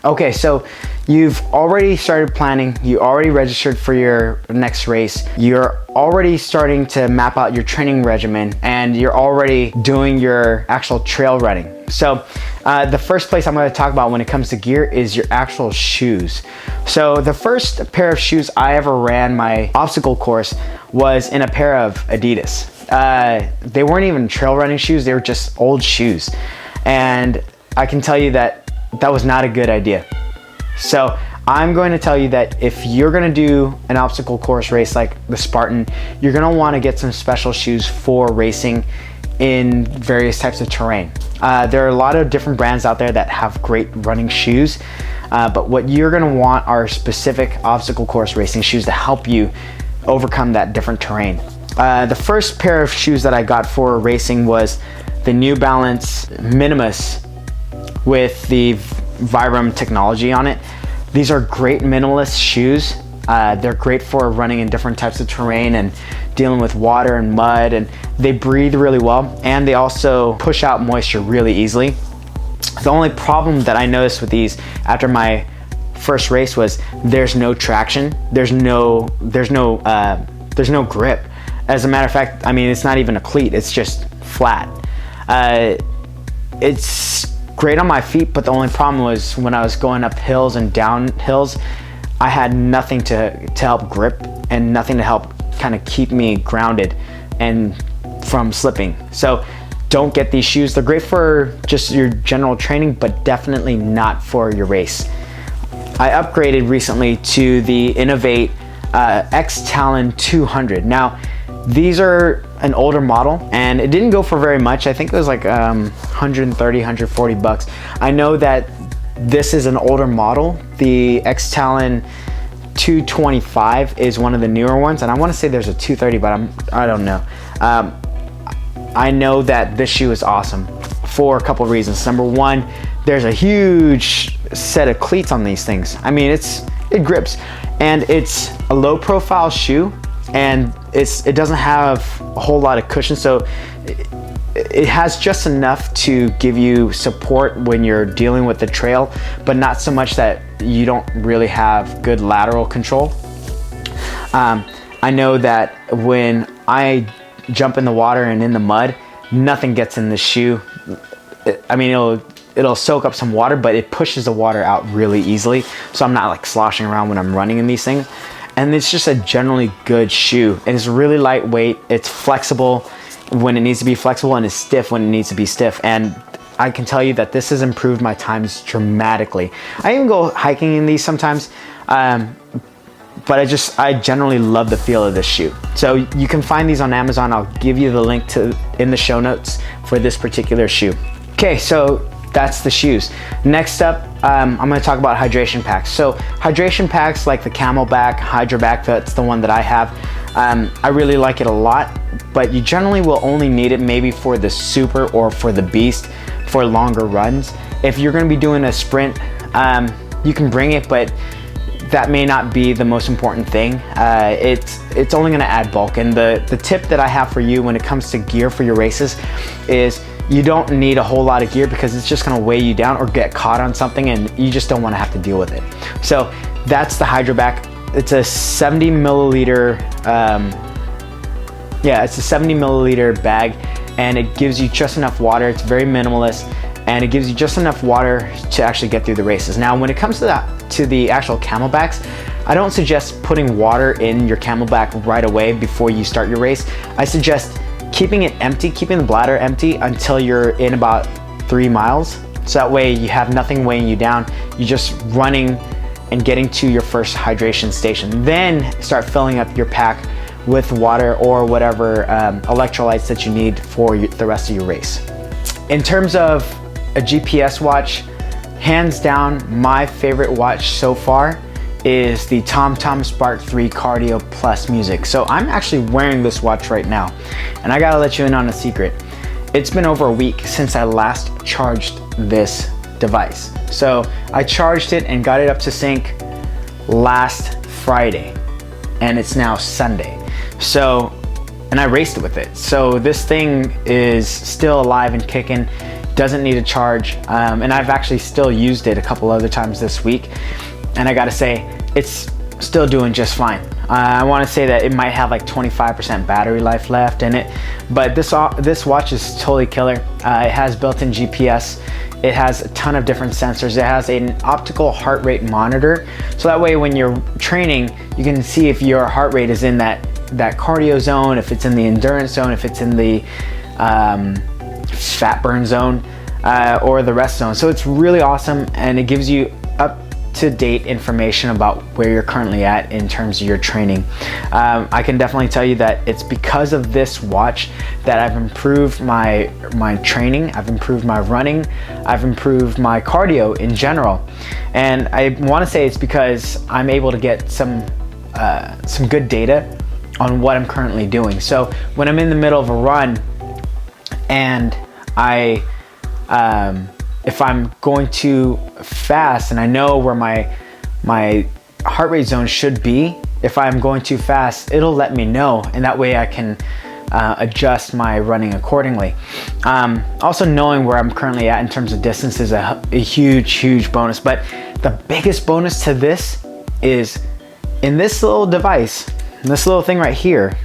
Okay, so you've already started planning, you already registered for your next race, you're already starting to map out your training regimen, and you're already doing your actual trail running. So the first place I'm going to talk about when it comes to gear is your actual shoes. So the first pair of shoes I ever ran my obstacle course was in a pair of Adidas. They weren't even trail running shoes, they were just old shoes. And I can tell you that that was not a good idea. So I'm going to tell you that if you're going to do an obstacle course race like the Spartan, you're going to want to get some special shoes for racing in various types of terrain. There are a lot of different brands out there that have great running shoes, but what you're going to want are specific obstacle course racing shoes to help you overcome that different terrain. The first pair of shoes that I got for racing was the New Balance Minimus with the Vibram technology on it. These are great minimalist shoes. They're great for running in different types of terrain and dealing with water and mud, and they breathe really well, and they also push out moisture really easily. The only problem that I noticed with these after my first race was there's no traction, there's no grip. As a matter of fact, I mean, it's not even a cleat, it's just flat. It's great on my feet, but the only problem was when I was going up hills and down hills, I had nothing to help grip and nothing to help kind of keep me grounded and from slipping. So don't get these shoes. They're great for just your general training, but definitely not for your race. I upgraded recently to the Innovate X Talon 200. Now, these are an older model and it didn't go for very much. I think it was like 130, 140 bucks. I know that this is an older model. The X Talon 225 is one of the newer ones, and I want to say there's a 230, but I don't know. I know that this shoe is awesome for a couple of reasons. Number one, there's a huge set of cleats on these things. I mean, it grips, and it's a low profile shoe, and it doesn't have a whole lot of cushion, so it has just enough to give you support when you're dealing with the trail, but not so much that you don't really have good lateral control. I know that when I jump in the water and in the mud, nothing gets in the shoe. I mean, it'll soak up some water, but it pushes the water out really easily, so I'm not like sloshing around when I'm running in these things. And it's just a generally good shoe, and it's really lightweight, it's flexible when it needs to be flexible, and it's stiff when it needs to be stiff. And I can tell you that this has improved my times dramatically. I even go hiking in these sometimes, but I generally love the feel of this shoe. So you can find these on Amazon. I'll give you the link in the show notes for this particular shoe. Okay, so that's the shoes. Next up, I'm going to talk about hydration packs. So hydration packs like the Camelback, Hydroback, that's the one that I have. I really like it a lot, but you generally will only need it maybe for the Super or for the Beast for longer runs. If you're going to be doing a sprint, you can bring it, but that may not be the most important thing. It's only going to add bulk. And the tip that I have for you when it comes to gear for your races is you don't need a whole lot of gear, because it's just going to weigh you down or get caught on something, and you just don't want to have to deal with it. So that's the Hydroback. It's a 70 milliliter, it's a 70 milliliter bag, and it gives you just enough water. It's very minimalist, and it gives you just enough water to actually get through the races. Now, when it comes to the actual Camelbacks, I don't suggest putting water in your Camelback right away before you start your race. I suggest keeping it empty, keeping the bladder empty until you're in about 3 miles. So that way you have nothing weighing you down. You're just running and getting to your first hydration station. Then start filling up your pack with water or whatever electrolytes that you need for the rest of your race. In terms of a GPS watch, hands down, my favorite watch so far is the TomTom Spark 3 Cardio Plus Music. So I'm actually wearing this watch right now, and I gotta let you in on a secret. It's been over a week since I last charged this device. So I charged it and got it up to sync last Friday, and it's now Sunday. So, and I raced with it. So this thing is still alive and kicking. doesn't need a charge, and I've actually still used it a couple other times this week, and I gotta say, it's still doing just fine. I want to say that it might have like 25% battery life left in it, but this watch is totally killer. It has built-in GPS. It has a ton of different sensors. It has an optical heart rate monitor, so that way when you're training, you can see if your heart rate is in that cardio zone, if it's in the endurance zone, if it's in the fat burn zone, or the rest zone. So it's really awesome, and it gives you up-to-date information about where you're currently at in terms of your training. I can definitely tell you that it's because of this watch that I've improved my training, I've improved my running, I've improved my cardio in general. And I want to say it's because I'm able to get some good data on what I'm currently doing. So when I'm in the middle of a run and if I'm going too fast and I know where my heart rate zone should be, if I'm going too fast, it'll let me know, and that way I can adjust my running accordingly. Also, knowing where I'm currently at in terms of distance is a huge bonus, but the biggest bonus to this is in this little device, this little thing right here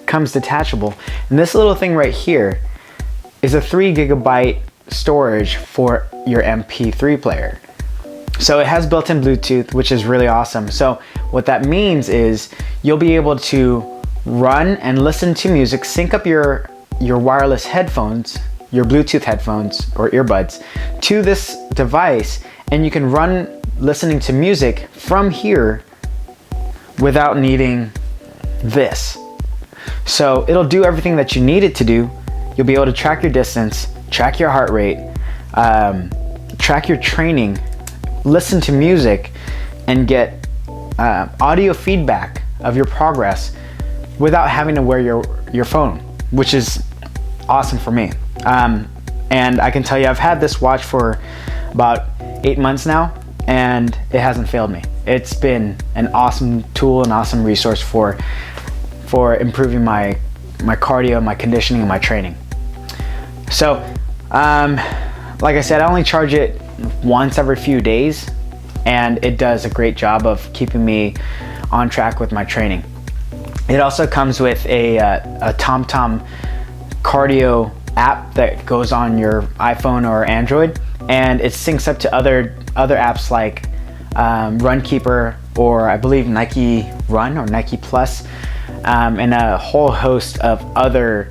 comes detachable, and this little thing right here is a 3 GB storage for your MP3 player. So it has built-in Bluetooth, which is really awesome. So what that means is you'll be able to run and listen to music, sync up your wireless headphones, your Bluetooth headphones or earbuds to this device, and you can run listening to music from here without needing this. So it'll do everything that you need it to do. You'll be able to track your distance, track your heart rate, track your training, listen to music, and get audio feedback of your progress without having to wear your phone, which is awesome for me. And I can tell you, I've had this watch for about 8 months now, and it hasn't failed me. It's been an awesome tool, an awesome resource for improving my cardio, my conditioning, and my training. So, like I said, I only charge it once every few days, and it does a great job of keeping me on track with my training. It also comes with a TomTom cardio app that goes on your iPhone or Android, and it syncs up to other apps like Runkeeper, or I believe Nike Run or Nike Plus, and a whole host of other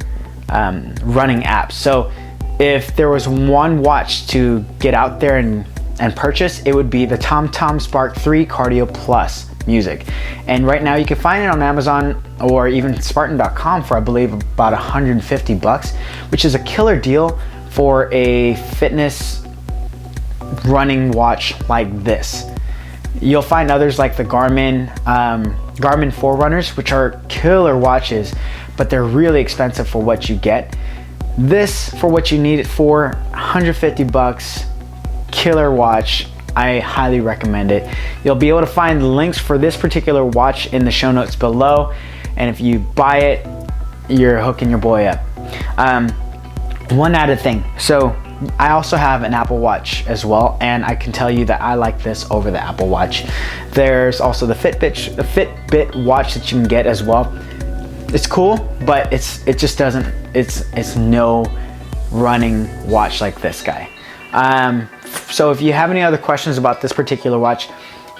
running apps. So if there was one watch to get out there and purchase, it would be the TomTom Spark 3 Cardio Plus music. And right now you can find it on Amazon or even Spartan.com for I believe about $150, which is a killer deal for a fitness running watch like this. You'll find others like the Garmin Forerunners, which are killer watches, but they're really expensive for what you get. This, for what you need it for, $150, killer watch. I highly recommend it. You'll be able to find the links for this particular watch in the show notes below, and if you buy it, you're hooking your boy up. One added thing, so I also have an Apple Watch as well, and I can tell you that I like this over the Apple Watch. There's also the Fitbit watch that you can get as well. It's cool, but it just doesn't, it's no running watch like this guy. So if you have any other questions about this particular watch,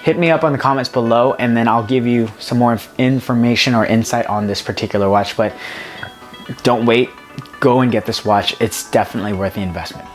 hit me up on the comments below, and then I'll give you some more information or insight on this particular watch. But don't wait, go and get this watch. It's definitely worth the investment.